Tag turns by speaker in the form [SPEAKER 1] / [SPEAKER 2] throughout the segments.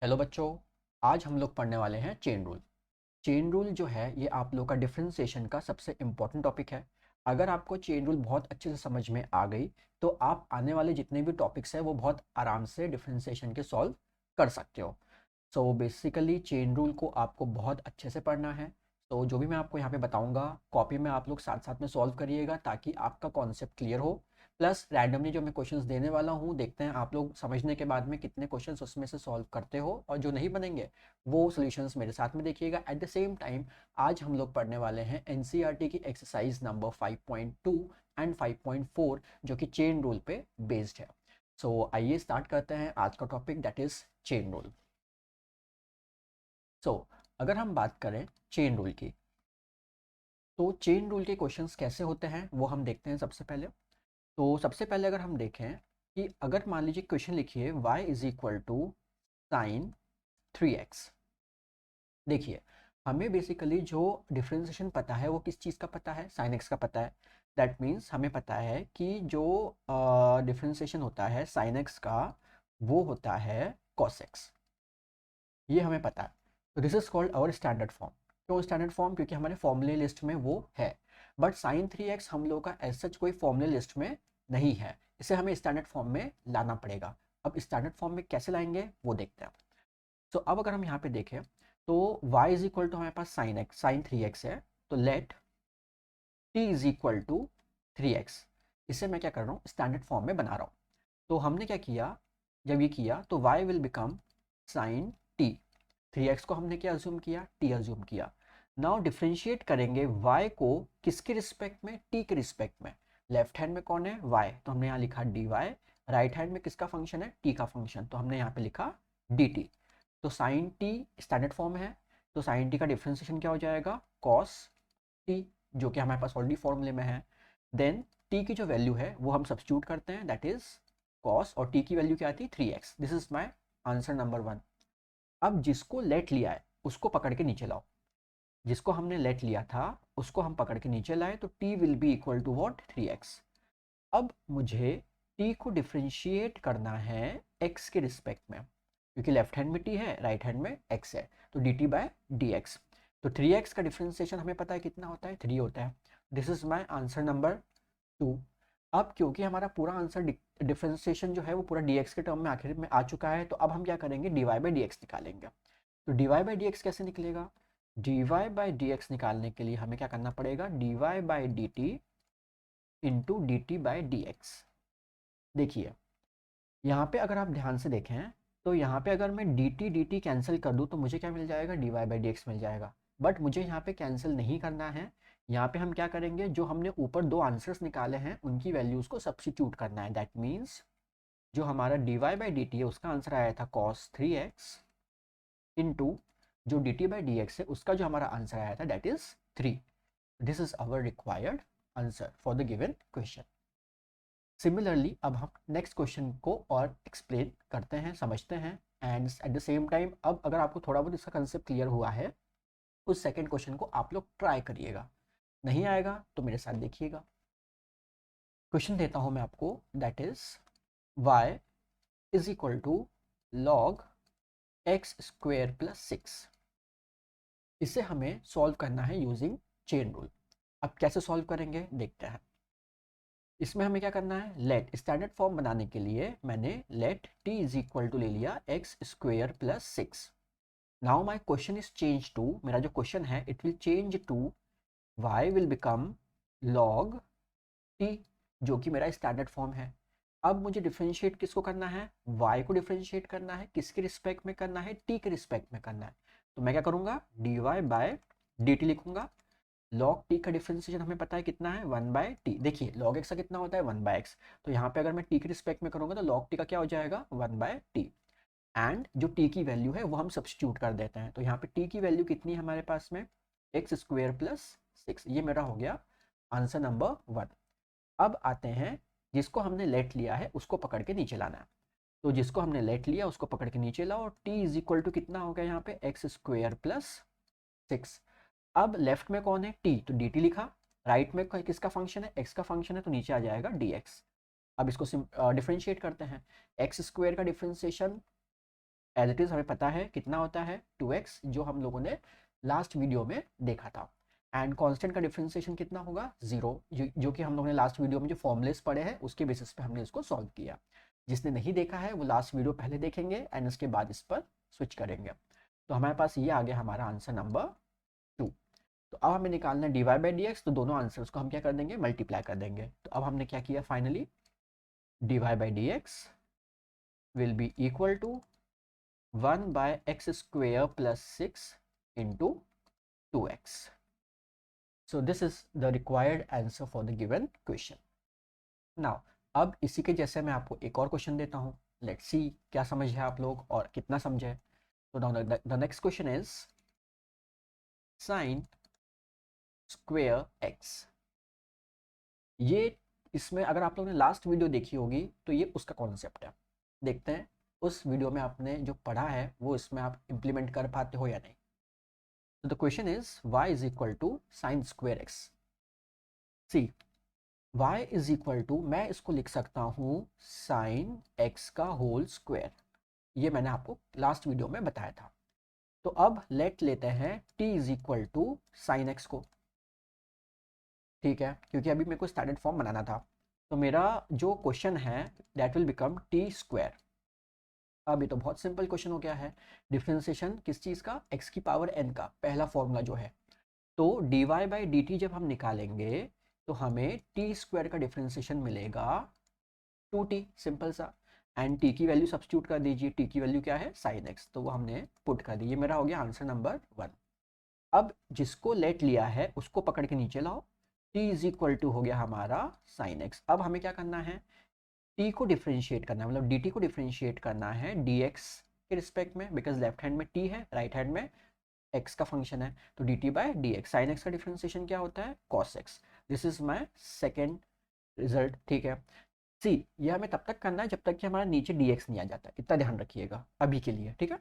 [SPEAKER 1] Hello बच्चों। आज हम लोग पढ़ने वाले हैं चेन रूल। चेन रूल जो है ये आप लोग का डिफरेंशिएशन का सबसे इम्पोर्टेंट टॉपिक है। अगर आपको चेन रूल बहुत अच्छे से समझ में आ गई तो आप आने वाले जितने भी टॉपिक्स हैं वो बहुत आराम से डिफरेंशिएशन के सॉल्व कर सकते हो। सो बेसिकली चेन रूल को आपको बहुत अच्छे से पढ़ना है। तो जो भी मैं आपको यहाँ पे बताऊँगा कॉपी में आप लोग साथ साथ में सॉल्व करिएगा ताकि आपका कॉन्सेप्ट क्लियर हो। प्लस रैंडमली जो मैं क्वेश्चंस देने वाला हूँ देखते हैं आप लोग समझने के बाद में कितने क्वेश्चंस उसमें से सॉल्व करते हो, और जो नहीं बनेंगे वो सॉल्यूशंस मेरे साथ में देखिएगा। एट द सेम टाइम आज हम लोग पढ़ने वाले हैं एनसीईआरटी की एक्सरसाइज नंबर 5.2 एंड 5.4 जो कि चेन रूल पे बेस्ड है। सो आइए स्टार्ट करते हैं आज का topic, that is chain rule. So अगर हम बात करें चेन रूल की, तो चेन रूल के क्वेश्चंस कैसे होते हैं वो हम देखते हैं। सबसे पहले तो सबसे पहले अगर हम देखें कि अगर मान लीजिए क्वेश्चन लिखिए y is equal to sine 3x। देखिए हमें बेसिकली जो डिफरेंशिएशन पता है वो किस चीज़ का पता है, साइन x का पता है। दैट मीन्स हमें पता है कि जो डिफरेंशिएशन होता है साइन x का वो होता है cos x। ये हमें पता है। तो this is called our standard form. क्यों स्टैंडर्ड फॉर्म? क्योंकि हमारे फॉर्मूले लिस्ट में वो है। बट साइन 3x हम लोग का एज सच कोई फॉर्मूले लिस्ट में नहीं है, इसे हमें स्टैंडर्ड फॉर्म में लाना पड़ेगा। अब स्टैंडर्ड फॉर्म में कैसे लाएंगे वो देखते हैं। तो अब अगर हम यहाँ पे देखें तो y इज इक्वल टू हमारे पास साइन एक्स साइन 3x है। तो let t is equal to 3x। इसे मैं क्या कर रहा हूँ, स्टैंडर्ड फॉर्म में बना रहा हूँ। तो हमने क्या किया, जब ये किया तो y will become sign t। 3x को हमने क्या अज्यूम किया, t अज्यूम किया। नाउ डिफ्रेंशिएट करेंगे y को किसके रिस्पेक्ट में, t के रिस्पेक्ट में। लेफ्ट हैंड में कौन है, y, तो हमने यहाँ लिखा dy। राइट हैंड में किसका फंक्शन है, t का फंक्शन, तो हमने यहाँ पे लिखा dt। तो साइन t स्टैंडर्ड फॉर्म है, तो साइन t का डिफ्रेंशिएशन क्या हो जाएगा, cos t, जो कि हमारे पास ऑलरेडी फॉर्मूले में है। देन t की जो वैल्यू है वो हम सब्स्टिट्यूट करते हैं, दैट इज cos, और t की वैल्यू क्या आती है 3x। This is my answer number 1। अब जिसको लेट लिया है उसको पकड़ के नीचे लाओ। जिसको हमने लेट लिया था उसको हम पकड़ के नीचे लाए, तो t will be equal to what, 3x। अब मुझे t को डिफ्रेंशिएट करना है x के रिस्पेक्ट में, क्योंकि लेफ्ट हैंड में t है राइट हैंड में x है, तो dt बाय dx। तो 3x का डिफ्रेंशिएशन हमें पता है कितना होता है, 3 होता है। This is my answer number 2। अब क्योंकि हमारा पूरा आंसर डिफ्रेंशिएशन जो है वो पूरा dx के टर्म में आखिर में आ चुका है, तो अब हम क्या करेंगे, dy बाई डी निकालेंगे। तो dy बाई डी कैसे निकलेगा, dy बाई डी निकालने के लिए हमें क्या करना पड़ेगा, dy by d T into D t by d x. देखिए यहाँ पे अगर आप ध्यान से देखें तो यहाँ पे अगर मैं डी टी कैंसिल कर दूँ तो मुझे क्या मिल जाएगा, dy बाई डी मिल जाएगा। बट मुझे यहाँ पे कैंसिल नहीं करना है। यहाँ पे हम क्या करेंगे, जो हमने ऊपर दो आंसर्स निकाले हैं उनकी वैल्यूज़ को सब्स्टिट्यूट करना है। दैट मीन्स जो हमारा dy बाई डी टी है उसका आंसर आया था cos 3x, इंटू जो dt बाई डी है उसका जो हमारा आंसर आया था that is 3। This is our required answer for the given question. Similarly अब हम नेक्स्ट क्वेश्चन को और एक्सप्लेन करते हैं, समझते हैं। And at the same time अब अगर आपको थोड़ा बहुत इसका कंसेप्ट क्लियर हुआ है उस सेकेंड क्वेश्चन को आप लोग ट्राई करिएगा। नहीं आएगा तो मेरे साथ देखिएगा। क्वेश्चन देता हूं मैं आपको, that is y is equal to log x square plus 6। इसे हमें सॉल्व करना है यूजिंग चेन रूल। अब कैसे सॉल्व करेंगे देखते हैं। इसमें हमें क्या करना है, लेट स्टैंडर्ड फॉर्म बनाने के लिए मैंने let t is equal to ले लिया x square plus 6। Now my question is change to, मेरा जो क्वेश्चन है it will change to y will become log t, जो कि मेरा स्टैंडर्ड फॉर्म है। अब मुझे डिफरेंशिएट किसको करना है, y को डिफरेंशिएट करना है, किसके रिस्पेक्ट में करना है, t के रिस्पेक्ट में करना है। तो मैं क्या करूंगा, dy बाय डी टी लिखूंगा। log t का डिफरेंशिएशन हमें पता है कितना है, 1 बाय टी। देखिए log x का कितना होता है, 1 बाय एक्स। तो यहाँ पे अगर मैं t के रिस्पेक्ट में करूंगा तो log t का क्या हो जाएगा, 1 बाय टी। एंड जो t की वैल्यू है वो हम सब्स्टिट्यूट कर देते हैं। तो यहाँ पे t की वैल्यू कितनी है हमारे पास में, एक्स स्क्वेयर प्लस 6। ये मेरा हो गया आंसर नंबर 1। अब आते हैं जिसको हमने लेट लिया है उसको पकड़ के नीचे लाना है। तो जिसको हमने लेट लिया उसको पकड़ के नीचे लाओ, और t इज इक्वल टू कितना हो गया यहाँ पे, एक्स स्क्वेयर प्लस 6। अब लेफ्ट में कौन है, t, तो dt लिखा। राइट में किसका फंक्शन है, x का फंक्शन है, तो नीचे आ जाएगा dx। अब इसको डिफरेंशिएट करते हैं। एक्स स्क्वेयर का डिफरेंशिएशन एज इट इज़ हमें पता है कितना होता है 2x, जो हम लोगों ने लास्ट वीडियो में देखा था। एंड कांस्टेंट का डिफरेंशिएशन कितना होगा 0, जो कि हम लोगों ने लास्ट वीडियो में जो फॉर्मूलेस पढ़े हैं उसके बेसिस पे हमने इसको सॉल्व किया। जिसने नहीं देखा है वो लास्ट वीडियो पहले देखेंगे एंड उसके बाद इस पर स्विच करेंगे। तो हमारे पास ये आ गया हमारा आंसर नंबर 2। तो अब हमें निकालना है dy बाई डी एक्स, तो दोनों आंसर्स को हम क्या कर देंगे, मल्टीप्लाई कर देंगे। तो अब हमने क्या किया finally, dy by d x will be equal to 1 by x square plus 6 into 2x। So this is the required answer for the given question. Now, अब इसी के जैसे मैं आपको एक और क्वेश्चन देता हूँ। लेट्स सी क्या समझ है आप लोग और कितना समझे। तो the next question is sine square x. ये इसमें अगर आप लोगों ने लास्ट वीडियो देखी होगी तो ये उसका कॉन्सेप्ट है। देखते हैं उस वीडियो में आपने जो पढ़ा है वो इसमें आप इम्प्लीमेंट कर पाते हो या नहीं। तो the question is y is equal to sine square x. See y is equal to, मैं इसको लिख सकता हूँ साइन x का होल स्क्वायर। ये मैंने आपको लास्ट वीडियो में बताया था। तो अब लेट लेते हैं t is equal to sine x को, ठीक है, क्योंकि अभी मेरे को स्टैंडर्ड फॉर्म बनाना था। तो मेरा जो क्वेश्चन है that will become T square. अब ये तो बहुत सिंपल क्वेश्चन हो गया है। डिफ्रेंसिएशन किस चीज़ का, x की पावर n का पहला फॉर्मूला जो है। तो dy बाई डी टी जब हम निकालेंगे तो हमें टी स्क्वायर का डिफ्रेंसिएशन मिलेगा 2t, सिंपल सा। एंड t की वैल्यू सब्स्टिट्यूट कर दीजिए, t की वैल्यू क्या है साइन x, तो वो हमने पुट कर दी। ये मेरा हो गया आंसर नंबर 1। अब जिसको लेट लिया है उसको पकड़ के नीचे लाओ, t इज इक्वल टू हो गया हमारा साइन x। अब हमें क्या करना है, t को डिफ्रेंशिएट करना है, मतलब dt को डिफ्रेंशिएट करना है dx के रिस्पेक्ट में, बिकॉज लेफ्ट हैंड में t है, राइट हैंड में x का फंक्शन है। तो dt by d x, sine x का डिफ्रेंशिएशन क्या होता है cos x। This is my second result, ठीक है। सी ये हमें तब तक करना है जब तक कि हमारा नीचे dx नहीं आ जाता, इतना ध्यान रखिएगा अभी के लिए, ठीक है।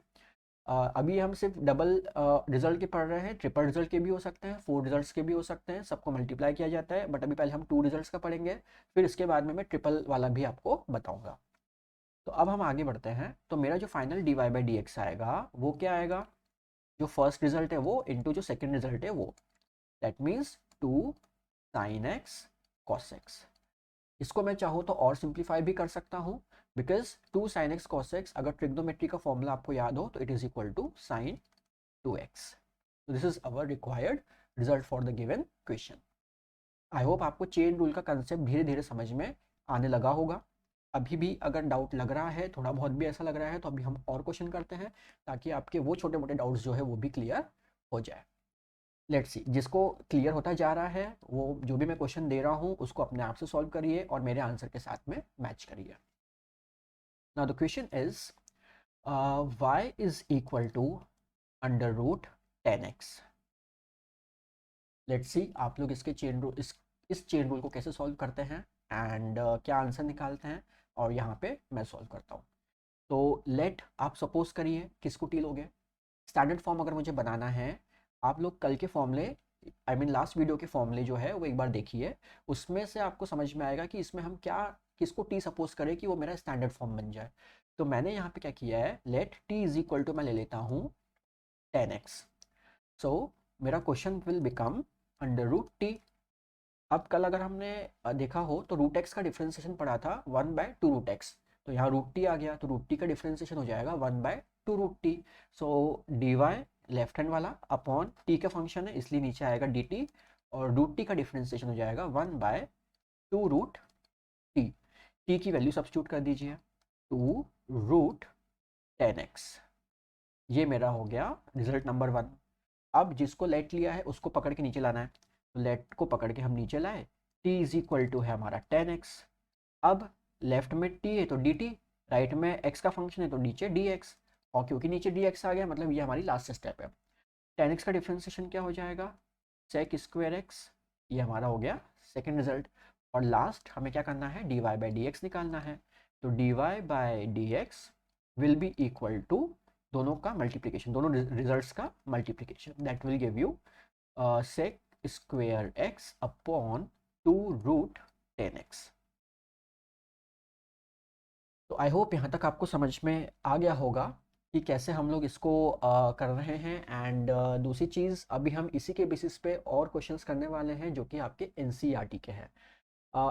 [SPEAKER 1] अभी हम सिर्फ डबल रिजल्ट के पढ़ रहे हैं, ट्रिपल रिजल्ट के भी हो सकते हैं, 4 रिजल्ट्स के भी हो सकते हैं, सबको मल्टीप्लाई किया जाता है। बट अभी पहले हम 2 रिजल्ट्स का पढ़ेंगे, फिर इसके बाद में मैं ट्रिपल वाला भी आपको बताऊंगा। तो अब हम आगे बढ़ते हैं। तो मेरा जो final d y by d x आएगा वो क्या आएगा, जो फर्स्ट रिजल्ट है वो इंटू जो सेकेंड रिजल्ट है वो, that means 2 sine x cos x. इसको मैं चाहूँ तो और सिंप्लीफाई भी कर सकता हूँ, because 2 sine x cos x अगर ट्रिग्नोमेट्री का फॉर्मूला आपको याद हो तो it is equal to sine 2x। So this is our required result for the given question. I hope आपको चेन रूल का कंसेप्ट धीरे धीरे समझ में आने लगा होगा। अभी भी अगर डाउट लग रहा है, थोड़ा बहुत भी ऐसा लग रहा है, तो अभी हम और क्वेश्चन करते हैं ताकि आपके वो छोटे मोटे डाउट्स जो है वो भी क्लियर हो जाए। लेट्स सी, जिसको क्लियर होता जा रहा है वो जो भी मैं क्वेश्चन दे रहा हूँ उसको अपने आप से सॉल्व करिए और मेरे आंसर के साथ में मैच करिए। Now the question is y is equal to under root 10x। Let's see आप लोग इसके चेन रूल, इस चेन रूल को कैसे सॉल्व करते हैं एंड क्या आंसर निकालते हैं, और यहाँ पे मैं सॉल्व करता हूँ। तो लेट आप सपोज करिए किसको टी लोगे, स्टैंडर्ड फॉर्म अगर मुझे बनाना है, आप लोग कल के फॉर्मूले, आई मीन लास्ट वीडियो के फॉर्मूले जो है वो एक बार देखिए, उसमें से आपको समझ में आएगा कि इसमें हम क्या, किसको टी सपोज करें कि वो मेरा स्टैंडर्ड फॉर्म बन जाए। तो मैंने यहाँ पे क्या किया है, let t is equal to मैं ले लेता हूँ 10x। सो मेरा question will become under root t. अब कल अगर हमने देखा हो तो रूट एक्स का डिफ्रेंसिएशन पढ़ा था 1 बाय 2 रूट एक्स, तो यहाँ रूट टी आ गया, तो रूट टी का डिफ्रेंसिएशन हो जाएगा 1 बाय 2 रूट टी। सो डी वाई लेफ्ट हैंड वाला अपॉन टी का फंक्शन है इसलिए नीचे आएगा डी टी, और रूट टी का डिफ्रेंसिएशन हो जाएगा 1 बाय 2 रूट टी। टी की वैल्यू सब्स्टिट्यूट कर दीजिए, 2 रूट 10x। ये मेरा हो गया रिजल्ट नंबर 1। अब जिसको लेट लिया है उसको पकड़ के नीचे लाना है, तो लेट को पकड़ के हम नीचे लाए, t इज इक्वल टू है हमारा 10x। अब लेफ्ट में t है तो dt, राइट में x का फंक्शन है तो नीचे dx, और क्योंकि नीचे dx आ गया मतलब ये हमारी लास्ट स्टेप है। 10x का डिफ्रेंसिएशन क्या हो जाएगा, sec स्क्वायर x। ये हमारा हो गया सेकेंड रिजल्ट। और लास्ट हमें क्या करना है, dy बाई डी एक्स निकालना है। तो dy by d x will be equal to दोनों का मल्टीप्लिकेशन, दोनों रिजल्ट्स का multiplication, that will give you sec square x upon 2 root 10x। तो आई होप यहाँ तक आपको समझ में आ गया होगा कि कैसे हम लोग इसको कर रहे हैं। एंड दूसरी चीज़, अभी हम इसी के बेसिस पे और क्वेश्चंस करने वाले हैं जो कि आपके एनसीईआरटी के हैं।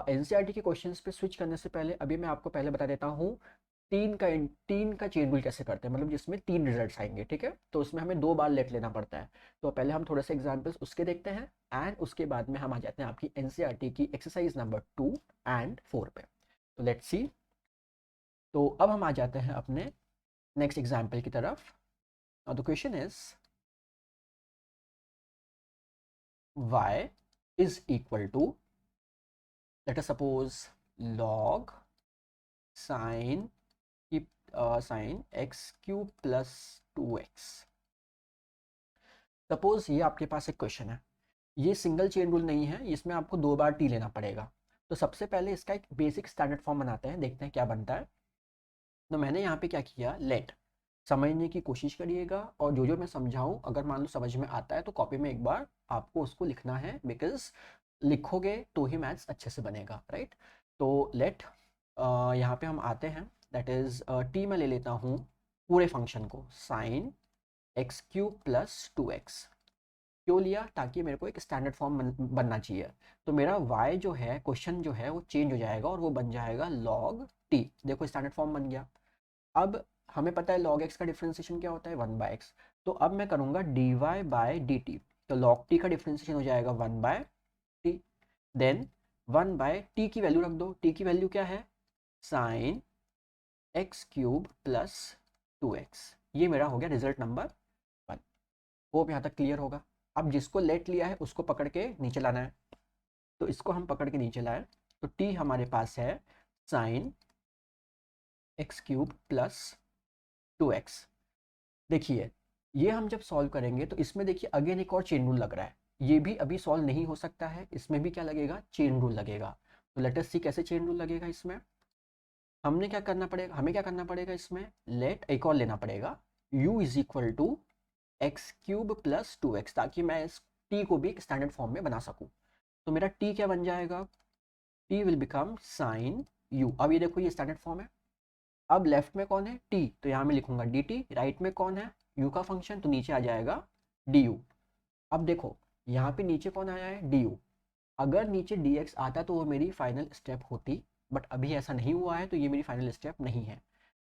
[SPEAKER 1] एनसीईआरटी के क्वेश्चंस पे स्विच करने से पहले अभी मैं आपको पहले बता देता हूँ तीन का चेन रूल कैसे करते हैं, मतलब जिसमें तीन रिजल्ट्स आएंगे, ठीक है। तो उसमें हमें 2 बार लेट लेना पड़ता है। तो पहले हम थोड़े से एग्जांपल्स उसके देखते हैं एंड उसके बाद में हम आ जाते हैं आपकी एनसीईआरटी की एक्सरसाइज नंबर 2 एंड 4 पे। तो लेट्स सी। तो अब हम आ जाते हैं अपने नेक्स्ट एग्जाम्पल की तरफ। The question is y is equal to, let us suppose, log sin sin x cube plus 2x। Suppose ये आपके पास एक क्वेश्चन है, ये सिंगल चेन रूल नहीं है, इसमें आपको 2 बार टी लेना पड़ेगा। तो सबसे पहले इसका एक बेसिक स्टैंडर्ड फॉर्म बनाते हैं, देखते हैं क्या बनता है। तो मैंने यहाँ पे क्या किया, लेट समझने की कोशिश करिएगा और जो जो मैं समझाऊं अगर मान लो समझ में आता है तो कॉपी में एक बार आपको उसको लिखना है, बिकॉज लिखोगे तो ही मैथ्स अच्छे से बनेगा, राइट। तो लेट यहाँ पे हम आते हैं, दैट इज टी में ले लेता हूँ पूरे फंक्शन को, sign x cube plus 2x। क्यों लिया, ताकि मेरे को एक स्टैंडर्ड फॉर्म बनना चाहिए। तो मेरा y जो है, क्वेश्चन जो है वो चेंज हो जाएगा और वो बन जाएगा log t। देखो स्टैंडर्ड फॉर्म बन गया। अब हमें पता है log x का डिफरेंशिएशन क्या होता है, 1/x। तो अब मैं करूँगा dy बाय dt। तो log t का डिफरेंशिएशन हो जाएगा 1/t। देन 1/t की वैल्यू रख दो, t की वैल्यू क्या है, sign x cube plus 2x। ये मेरा हो गया रिजल्ट नंबर 1। होप यहाँ तक क्लियर होगा। अब जिसको लेट लिया है उसको पकड़ के नीचे लाना है। तो इसको हम पकड़ के नीचे लाए, तो t हमारे पास है sign x cube plus 2x। देखिए ये हम जब सॉल्व करेंगे तो इसमें देखिए अगेन एक और चेन रूल लग रहा है। ये भी अभी सॉल्व नहीं हो सकता है, इसमें भी क्या लगेगा, चेन रूल लगेगा। तो लेट अस सी कैसे चेन रूल लगेगा इसमें। हमने क्या करना पड़ेगा, हमें क्या करना पड़ेगा इसमें, लेट एक और लेना पड़ेगा, u is equal to x cube plus 2x, ताकि मैं इस t को भी एक स्टैंडर्ड फॉर्म में बना सकूं। तो मेरा t क्या बन जाएगा, t will become sign u। अब ये देखो ये स्टैंडर्ड फॉर्म है। अब लेफ्ट में कौन है, t, तो यहाँ मैं लिखूंगा dt। राइट में कौन है, u का फंक्शन, तो नीचे आ जाएगा du। अब देखो यहाँ पे नीचे कौन आया है, du। अगर नीचे dx आता तो वो मेरी फाइनल स्टेप होती, बट अभी ऐसा नहीं हुआ है तो ये मेरी फाइनल स्टेप नहीं है।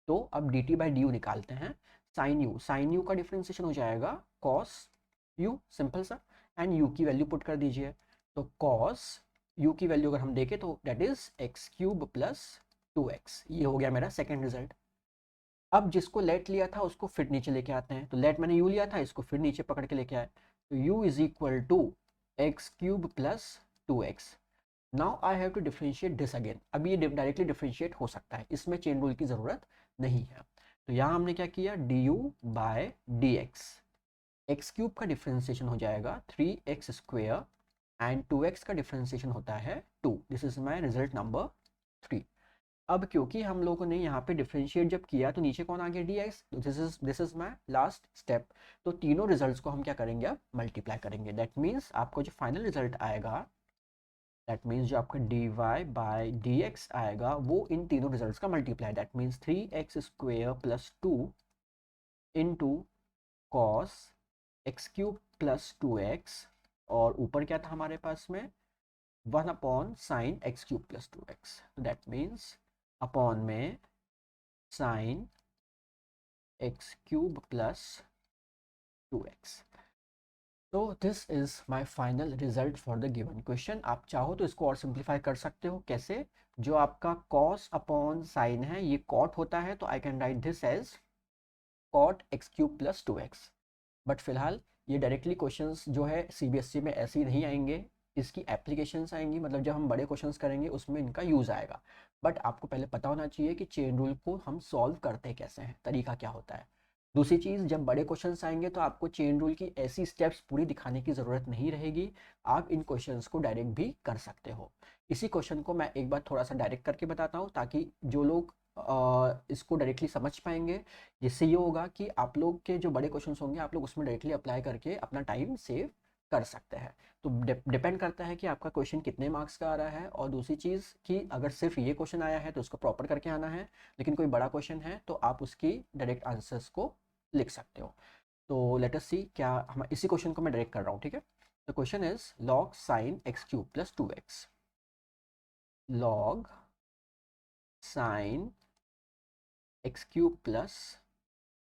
[SPEAKER 1] तो अब dt बाई du निकालते हैं। साइन u का डिफ्रेंसिएशन हो जाएगा कॉस u, सिंपल सा। एंड u की वैल्यू पुट कर दीजिए। तो कॉस u की वैल्यू अगर हम देखें तो that is x cube plus 2x। ये हो गया मेरा सेकेंड रिजल्ट। अब जिसको लेट लिया था उसको फिर नीचे लेके आते हैं। तो लेट मैंने u लिया था, इसको फिर नीचे पकड़ के लेके आए। तो u is equal to x cube plus 2x। Now I have to differentiate this again. अब ये डायरेक्टली डिफरेंशिएट हो सकता है, इसमें चेन रूल की ज़रूरत नहीं है। तो यहाँ हमने क्या किया, du by dx। X cube का डिफरेंशिएशन हो जाएगा 3x स्क्वेयर एंड 2x का डिफरेंशिएशन होता है 2। This is my result number 3। अब क्योंकि हम लोगों ने यहाँ पे डिफरेंशिएट जब किया तो नीचे कौन आ गया, dx। तो this is my last step. तो तीनों रिजल्ट्स को हम क्या करेंगे, अब मल्टीप्लाई करेंगे। दैट मीन्स आपको जो फाइनल रिजल्ट आएगा, दैट मीन्स जो आपका dy बाय dx आएगा वो इन तीनों रिजल्ट्स का multiply. That means 3x square plus 2 into cos x cube plus 2x, और ऊपर क्या था हमारे पास में, 1 upon sine x cube plus 2x। That means upon में sine x cube plus 2x। तो this is my final result for the given question. आप चाहो तो इसको और सिंप्लीफाई कर सकते हो। कैसे, जो आपका कॉस अपॉन साइन है ये कॉट होता है, तो I can write this as cot x cube plus 2x। But फिलहाल ये डायरेक्टली क्वेश्चंस जो है सीबीएसई में ऐसे ही नहीं आएंगे, इसकी एप्लीकेशंस आएंगी, मतलब जब हम बड़े क्वेश्चंस करेंगे उसमें इनका यूज़ आएगा। बट आपको पहले पता होना चाहिए कि चेन रूल को हम सॉल्व करते कैसे हैं, तरीका क्या होता है। दूसरी चीज़, जब बड़े क्वेश्चंस आएंगे तो आपको चेन रूल की ऐसी स्टेप्स पूरी दिखाने की ज़रूरत नहीं रहेगी। आप इन क्वेश्चंस को डायरेक्ट भी कर सकते हो। इसी क्वेश्चन को मैं एक बार थोड़ा सा डायरेक्ट करके बताता हूँ, ताकि जो लोग इसको डायरेक्टली समझ पाएंगे, जिससे ये होगा कि आप लोग के जो बड़े क्वेश्चंस होंगे आप लोग उसमें डायरेक्टली अप्लाई करके अपना टाइम सेव कर सकते हैं। तो डिपेंड करता है कि आपका क्वेश्चन कितने मार्क्स का आ रहा है। और दूसरी चीज़ कि अगर सिर्फ ये क्वेश्चन आया है तो उसको प्रॉपर करके आना है, लेकिन कोई बड़ा क्वेश्चन है तो आप उसकी डायरेक्ट आंसर्स को लिख सकते हो। तो लेट अस सी, क्या हम इसी क्वेश्चन को मैं डायरेक्ट कर रहा हूँ, ठीक है। The question is log sin x cube plus 2x, log sin x cube plus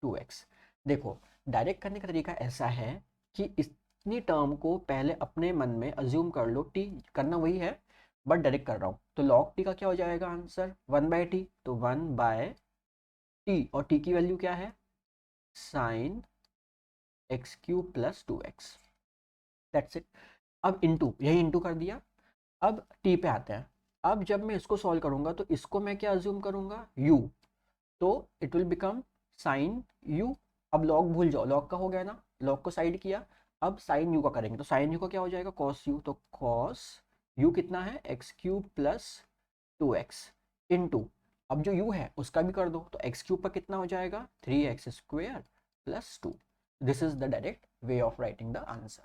[SPEAKER 1] 2x। देखो, डायरेक्ट करने का तरीका ऐसा है कि इतनी टर्म को पहले अपने मन में अज्यूम कर लो, टी करना वही है बट डायरेक्ट कर रहा हूँ। तो log टी का क्या हो जाएगा आंसर, 1/t, तो 1/t, और टी की वैल्यू क्या है, sign x cube plus 2x, that's it. अब इंटू, यही इंटू कर दिया। अब टी पे आते हैं। अब जब मैं इसको सॉल्व करूंगा तो इसको मैं क्या अज्यूम करूंगा, u, तो it will become sign u। अब लॉग भूल जाओ, लॉग का हो गया ना, लॉग को साइड किया। अब साइन u का करेंगे, तो साइन u का क्या हो जाएगा, कॉस u, तो कॉस u कितना है, x cube plus 2x into, अब जो u है उसका भी कर दो, तो एक्स क्यूब पर कितना हो जाएगा, 3x² plus 2। This is the direct way of writing the answer.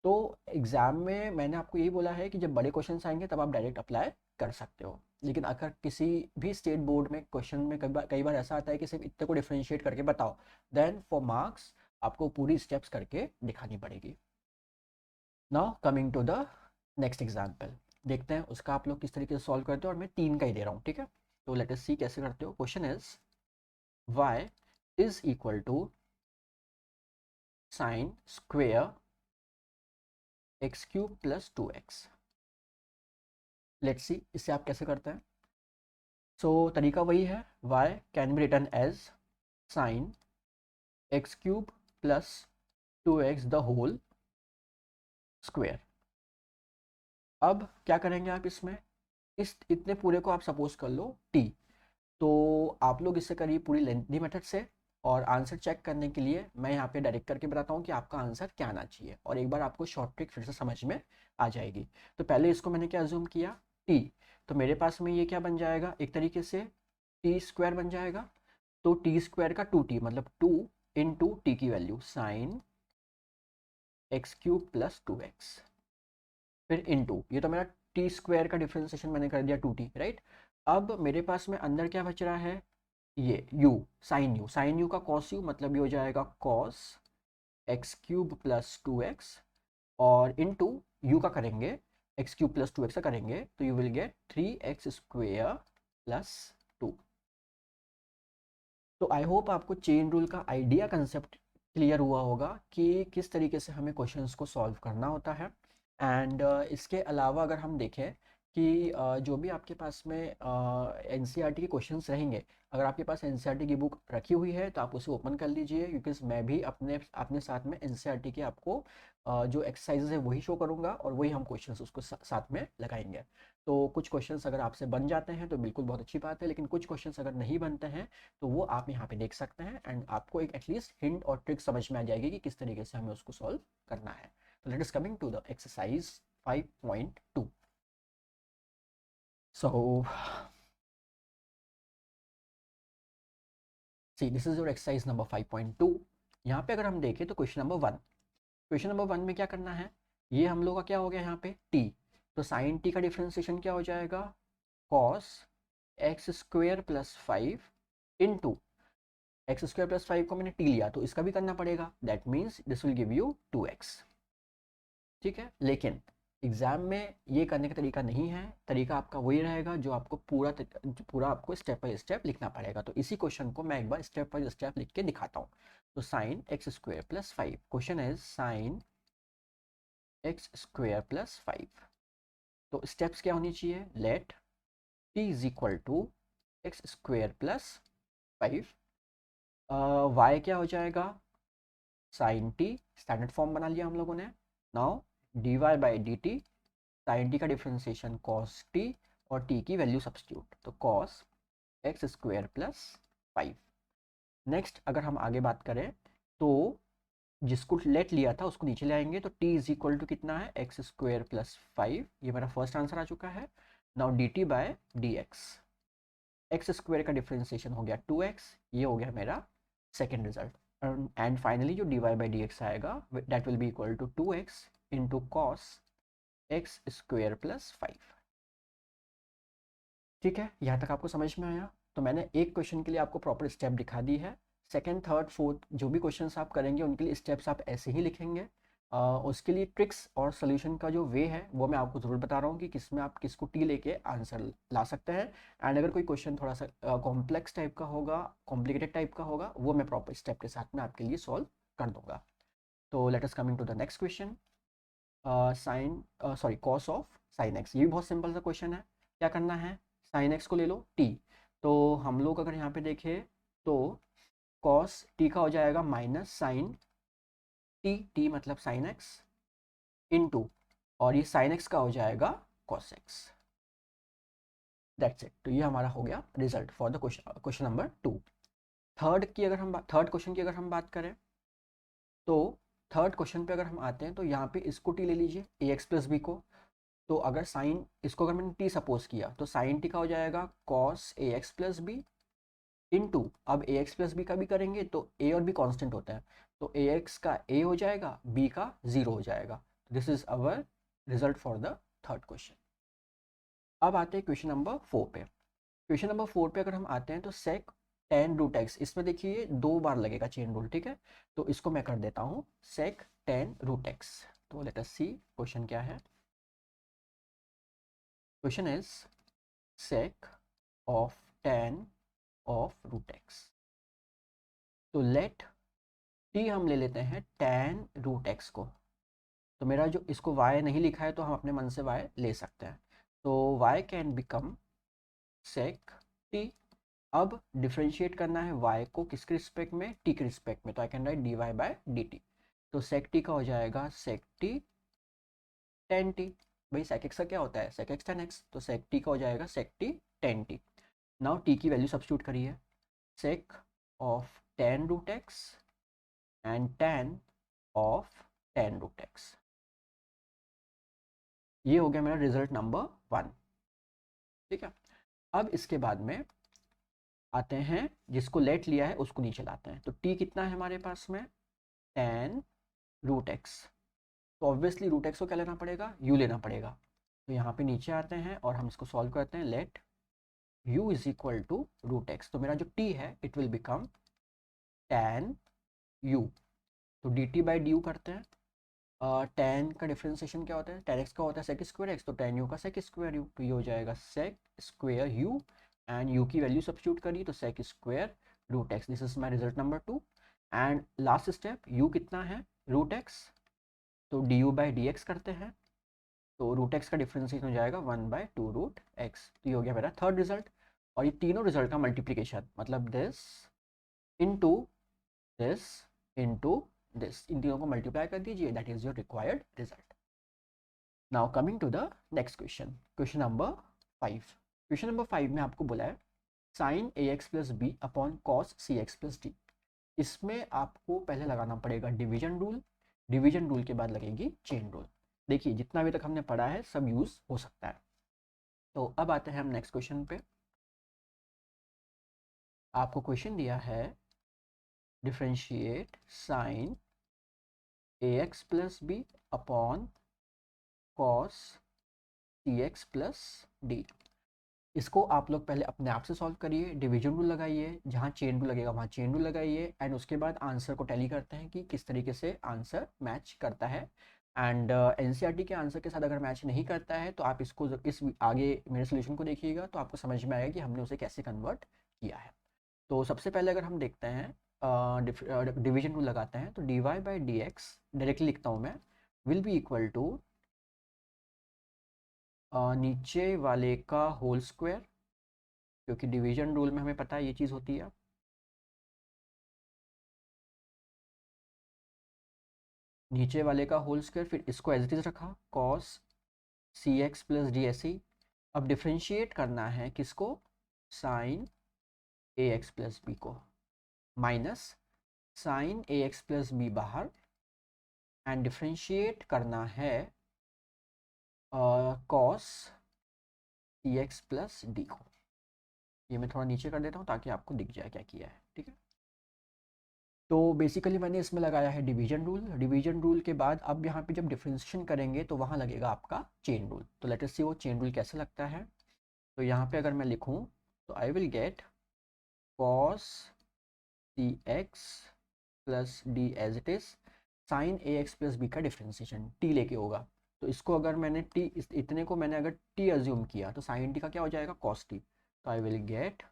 [SPEAKER 1] तो एग्ज़ाम में मैंने आपको यही बोला है कि जब बड़े क्वेश्चन आएंगे तब आप डायरेक्ट अप्लाई कर सकते हो। लेकिन अगर किसी भी स्टेट बोर्ड में क्वेश्चन में कई बार ऐसा आता है कि सिर्फ इतने को डिफ्रेंशिएट करके बताओ, देन फॉर मार्क्स आपको पूरी स्टेप्स करके दिखानी पड़ेगी। Now coming to the next example, देखते हैं उसका आप लोग किस तरीके से सॉल्व करते हो, और मैं 3 का ही दे रहा हूँ, ठीक है। तो लेट अस सी कैसे करते हो। Question is y is equal to sine square x cube plus 2x। Let's see इससे आप कैसे करते हैं। सो तरीका वही है, y can be written as sine x cube plus 2x the whole square. अब क्या करेंगे आप इसमें, इस इतने पूरे को आप सपोज कर लो t, तो आप लोग इससे करिए पूरी लेंथी मेथड से, और आंसर चेक करने के लिए मैं यहाँ पे डायरेक्ट करके बताता हूँ कि आपका आंसर क्या आना चाहिए, और एक बार आपको शॉर्ट ट्रिक फिर से समझ में आ जाएगी। तो पहले इसको मैंने क्या अज्यूम किया, t, तो मेरे पास में ये क्या बन जाएगा, एक तरीके से t² बन जाएगा। तो t² का 2t मतलब 2 इंटू टी की value sign x cube plus 2x, फिर इंटू, ये तो मेरा t² का डिफ्रेंसिएशन मैंने कर दिया 2t, राइट। अब मेरे पास में अंदर क्या बच रहा है, ये u, साइन u का कॉस u, मतलब ये हो जाएगा cos x cube plus 2x, और इंटू u का करेंगे, एक्स क्यूब प्लस 2x का करेंगे, तो you will gate 3x² plus 2। तो आई होप आपको चेन रूल का आइडिया कंसेप्ट क्लियर हुआ होगा कि किस तरीके से हमें क्वेश्चंस को सॉल्व करना होता है। एंड इसके अलावा अगर हम देखें कि जो भी आपके पास में एनसीईआरटी के क्वेश्चंस रहेंगे, अगर आपके पास एनसीईआरटी की बुक रखी हुई है तो आप उसे ओपन कर लीजिए, क्योंकि मैं भी अपने अपने साथ में एनसीईआरटी के आपको जो एक्सरसाइजेज है वही शो करूँगा, और वही हम क्वेश्चंस उसको साथ में लगाएंगे। तो कुछ क्वेश्चंस अगर आपसे बन जाते हैं तो बिल्कुल बहुत अच्छी बात है, लेकिन कुछ क्वेश्चंस अगर नहीं बनते हैं तो वो आप यहाँ पे देख सकते हैं, एंड आपको एक एटलीस्ट हिंट और ट्रिक समझ में आ जाएगी कि किस तरीके से हमें उसको सॉल्व करना है। तो let us coming to the exercise 5.2। So see, this is your exercise number 5.2। यहाँ पे अगर हम देखें तो क्वेश्चन नंबर 1, क्वेश्चन नंबर 1 में क्या करना है, ये हम लोग का क्या हो गया यहाँ पे t, तो साइन t का डिफरेंशिएशन क्या हो जाएगा, cos x² plus 5 into x² plus 5 को मैंने t लिया तो इसका भी करना पड़ेगा, that means this will give you 2x, ठीक है। लेकिन एग्जाम में ये करने का तरीका नहीं है, तरीका आपका वही रहेगा जो आपको पूरा आपको स्टेप बाय स्टेप लिखना पड़ेगा। तो इसी क्वेश्चन को मैं एक बार स्टेप बाय स्टेप लिख के दिखाता हूँ। तो साइन x² प्लस 5, क्वेश्चन है साइन x² प्लस 5। तो स्टेप्स क्या होनी चाहिए, let t is equal to x² plus 5, y क्या हो जाएगा, साइन t, स्टैंडर्ड फॉर्म बना लिया हम लोगों ने। Now dy by d t, sine t का डिफ्रेंसिएशन cos t, और t की वैल्यू सब्स्टिट्यूट, तो cos x² प्लस 5। नेक्स्ट अगर हम आगे बात करें तो जिसको लेट लिया था उसको नीचे ले आएंगे, तो t इज इक्वल टू कितना है, x² प्लस 5, ये मेरा फर्स्ट आंसर आ चुका है। Now d t by d x² का डिफ्रेंसिएशन हो गया 2x, ये हो गया मेरा सेकेंड रिजल्ट। एंड फाइनली जो dy बाई डी एक्स आएगा that will be equal to 2x into cos x² plus 5। ठीक है, यहाँ तक आपको समझ में आया। तो मैंने एक क्वेश्चन के लिए आपको प्रॉपर स्टेप दिखा दी है, सेकंड, थर्ड, फोर्थ जो भी क्वेश्चंस आप करेंगे उनके लिए स्टेप्स आप ऐसे ही लिखेंगे। उसके लिए ट्रिक्स और सोल्यूशन का जो वे है वो मैं आपको ज़रूर बता रहा हूँ कि किसमें आप किसको टी लेके आंसर ला सकते हैं। एंड अगर कोई क्वेश्चन थोड़ा सा कॉम्प्लेक्स टाइप का होगा, कॉम्प्लिकेटेड टाइप का होगा, वो मैं प्रॉपर स्टेप के साथ में आपके लिए सॉल्व कर दूंगा। तो let us coming to the next question. Cos of sine x, ये भी बहुत सिंपल सा क्वेश्चन है। क्या करना है, साइन एक्स को ले लो टी। तो हम लोग अगर यहाँ पे देखें तो कॉस टी का हो जाएगा माइनस साइन टी, टी मतलब साइन एक्स इनटू, और ये साइन एक्स का हो जाएगा कॉस एक्स। That's it. तो ये हमारा हो गया result for the question number 2। Third question की अगर हम बात करें तो थर्ड क्वेश्चन पे अगर हम आते हैं तो यहाँ पे इसको टी ले लीजिए, ए एक्स प्लस बी को। तो अगर साइन, इसको अगर मैंने टी सपोज किया तो साइन टी का हो जाएगा cos A x plus B into, अब ए एक्स प्लस बी का भी करेंगे तो ए और बी कांस्टेंट होता है, तो ए एक्स का ए हो जाएगा, बी का ज़ीरो हो जाएगा। This is our result for the third question. अब आते हैं क्वेश्चन नंबर 4 पे। क्वेश्चन नंबर 4 पे अगर हम आते हैं तो सेक टेन रूट एक्स, इसमें देखिए 2 बार लगेगा चेन रूल, ठीक है। तो इसको मैं कर देता हूँ सेक टेन रूट एक्स। तो लेट अस सी क्वेश्चन क्या है। Question is sec of ten of root x. तो लेट टी हम ले लेते हैं टेन रूट एक्स को। तो मेरा जो इसको y नहीं लिखा है तो हम अपने मन से y ले सकते हैं। तो y can become sec t. अब डिफ्रेंशिएट करना है y को किसके रिस्पेक्ट में, t के रिस्पेक्ट में, तो I can write dy by dt। तो सेक टी का हो जाएगा सेक टी टेन टी। भाई सेक एक्स का क्या होता है, सेक एक्स टेन एक्स, तो सेक टी का हो जाएगा sec T tan T. Now T की वैल्यू सब्स्टिट्यूट करिए, sec of tan root x and tan of tan root x. ये हो गया मेरा रिजल्ट नंबर 1, ठीक है। अब इसके बाद में आते हैं, जिसको लेट लिया है उसको नीचे लाते हैं। तो टी कितना है हमारे पास में, टेन रूट एक्स। तो ऑब्वियसली रूट एक्स को क्या लेना पड़ेगा, यू लेना पड़ेगा। तो यहाँ पे नीचे आते हैं और हम इसको सॉल्व करते हैं। Let u is equal to root x, तो मेरा जो t है it will become ten u। तो d t by d u करते हैं। टेन का डिफ्रेंसिएशन क्या होता है, टेन एक्स का होता है सेक स्क्वायर एक्स, तो टेन यू का सेक स्क्वायर यू, तो ये हो जाएगा sec square u. And u की वैल्यू सब्स्टिट्यूट करी तो sec square root x. This is my result number 2। And last step, u कितना है, रूट एक्स, तो d u by d x करते हैं। तो रूट एक्स का डिफ्रेंसिएशन हो जाएगा 1/2 रूट एक्स। तो ये हो गया मेरा थर्ड रिजल्ट। और ये तीनों रिजल्ट का मल्टीप्लीकेशन, मतलब this into this into this, इन तीनों को मल्टीप्लाई कर दीजिए, that is your required result. Now coming to the next question, question number 5। Question number 5 में आपको बोला है साइन ए x plus B upon cos सी एक्स प्लस डी। इसमें आपको पहले लगाना पड़ेगा डिवीजन रूल, डिवीजन रूल के बाद लगेगी चेन रूल। देखिए जितना अभी तक हमने पढ़ा है सब यूज हो सकता है। तो अब आते हैं हम नेक्स्ट क्वेश्चन पे। आपको क्वेश्चन दिया है डिफरेंशिएट साइन ए x plus B upon cos सी एक्स प्लस डी। इसको आप लोग पहले अपने आप से सॉल्व करिए, डिवीजन रूल लगाइए, जहाँ चेन रूल लगेगा वहाँ चेन रूल लगाइए, एंड उसके बाद आंसर को टैली करते हैं कि किस तरीके से आंसर मैच करता है। एंड एनसीईआरटी के आंसर के साथ अगर मैच नहीं करता है तो आप इसको इस आगे मेरे सोल्यूशन को देखिएगा तो आपको समझ में आएगा कि हमने उसे कैसे कन्वर्ट किया है। तो सबसे पहले अगर हम देखते हैं डिवीजन रूल लगाते हैं, तो d y by d x directly लिखता हूँ मैं, विल बी इक्वल टू नीचे वाले का होल स्क्वायर, क्योंकि डिवीजन रूल में हमें पता है ये चीज़ होती है। नीचे वाले का होल स्क्वायर, फिर इसको एज इट इज रखा कॉस सी x plus d s c. अब डिफ्रेंशिएट करना है किसको, साइन ए एक्स प्लस बी को, माइनस साइन ए एक्स प्लस बी बाहर, एंड डिफ्रेंशिएट करना है कॉस सी एक्स प्लस डी को। ये मैं थोड़ा नीचे कर देता हूँ ताकि आपको दिख जाए क्या किया है, ठीक है। तो बेसिकली मैंने इसमें लगाया है डिवीजन रूल। डिवीजन रूल के बाद अब यहाँ पे जब डिफ्रेंशिएशन करेंगे तो वहाँ लगेगा आपका चेन रूल। तो लेट अस सी वो चेन रूल कैसे लगता है। तो यहाँ पे अगर मैं लिखूँ तो I will get cos C x plus D as it is sine A x plus B का डिफ्रेंसिएशन टी लेके होगा। तो इसको अगर मैंने टी इतने को मैंने अगर टी अज्यूम किया तो साइन टी का क्या हो जाएगा, कॉस टी। तो I will get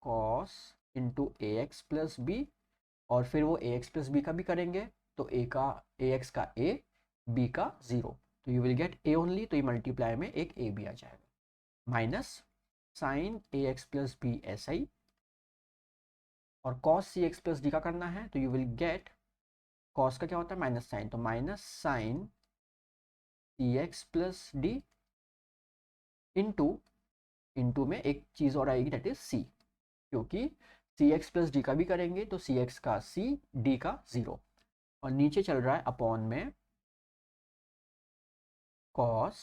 [SPEAKER 1] cos into a x plus b, और फिर वो ए एक्स प्लस बी का भी करेंगे तो ए एक्स का ए, बी का 0, तो you will get a only, तो ये मल्टीप्लाई में एक ए भी आ जाएगा, minus sign A x plus b s i, और कॉस सी एक्स प्लस डी का करना है तो यू विल गेट कॉस का क्या होता है माइनस साइन, तो minus sine C x plus D into, into में एक चीज़ और आएगी दैट इज सी, क्योंकि सी एक्स प्लस डी का भी करेंगे तो सी एक्स का सी, डी का 0, और नीचे चल रहा है अपॉन में कॉस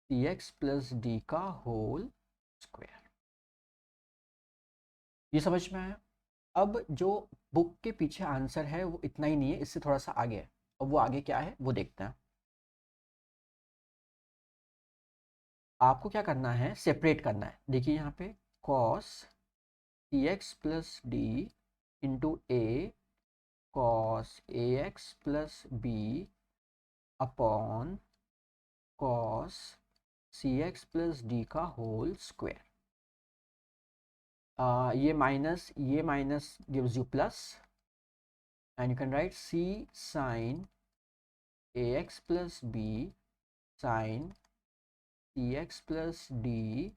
[SPEAKER 1] सी एक्स प्लस डी का होल स्क्वायर। ये समझ में आया। अब जो बुक के पीछे आंसर है वो इतना ही नहीं है, इससे थोड़ा सा आगे है। अब वो आगे क्या है वो देखते हैं। आपको क्या करना है, सेपरेट करना है। देखिए यहाँ पे cos C x plus D into A cos A x plus B upon cos C x plus D का होल स्क्वायर। ये minus gives you plus, and you can write C sine A x plus B sine C x plus D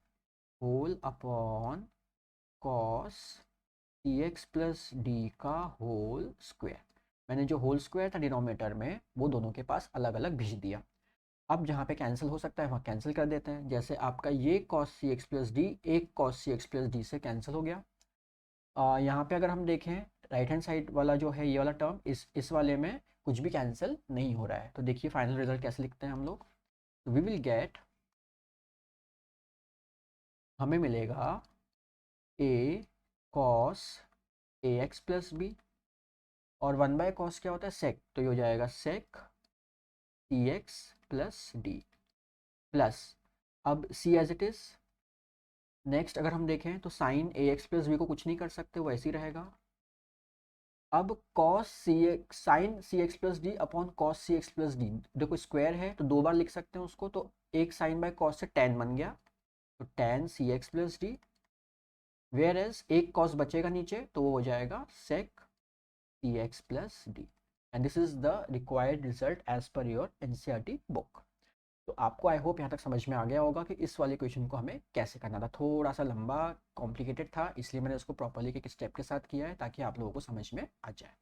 [SPEAKER 1] whole upon cos C x plus D का whole square. मैंने जो whole square था denominator में वो दोनों के पास अलग अलग भेज दिया। अब जहाँ पे कैंसिल हो सकता है वहाँ कैंसिल कर देते हैं। जैसे आपका ये कॉस सी एक्स प्लस डी एक कॉस सी एक्स प्लस डी से कैंसिल हो गया। यहाँ पे अगर हम देखें राइट हैंड साइड वाला जो है ये वाला टर्म, इस वाले में कुछ भी कैंसिल नहीं हो रहा है। तो देखिए फाइनल रिजल्ट कैसे लिखते हैं हम लोग। वी विल गेट, हमें मिलेगा ए cos A x plus b, और 1 बाय कॉस क्या होता है सेक, तो ये हो जाएगा sec C x plus D plus, अब सी एज इट इज। नेक्स्ट अगर हम देखें तो साइन ए एक्स प्लस बी को कुछ नहीं कर सकते, वो ऐसे ही रहेगा। अब कॉस सी X sine C x plus D upon cos सी एक्स प्लस डी, देखो स्क्वायर है तो 2 बार लिख सकते हैं उसको, तो एक साइन बाय कॉस से टेन बन गया, तो tan C x plus D, whereas एक कॉस बचेगा नीचे तो वो हो जाएगा sec C x plus D, and this is the required result as per your NCERT book. तो आपको आई होप यहाँ तक समझ में आ गया होगा कि इस वाले क्वेश्चन को हमें कैसे करना था। थोड़ा सा लंबा कॉम्प्लिकेटेड था, इसलिए मैंने उसको प्रॉपर्ली एक स्टेप के साथ किया है ताकि आप लोगों को समझ में आ जाए।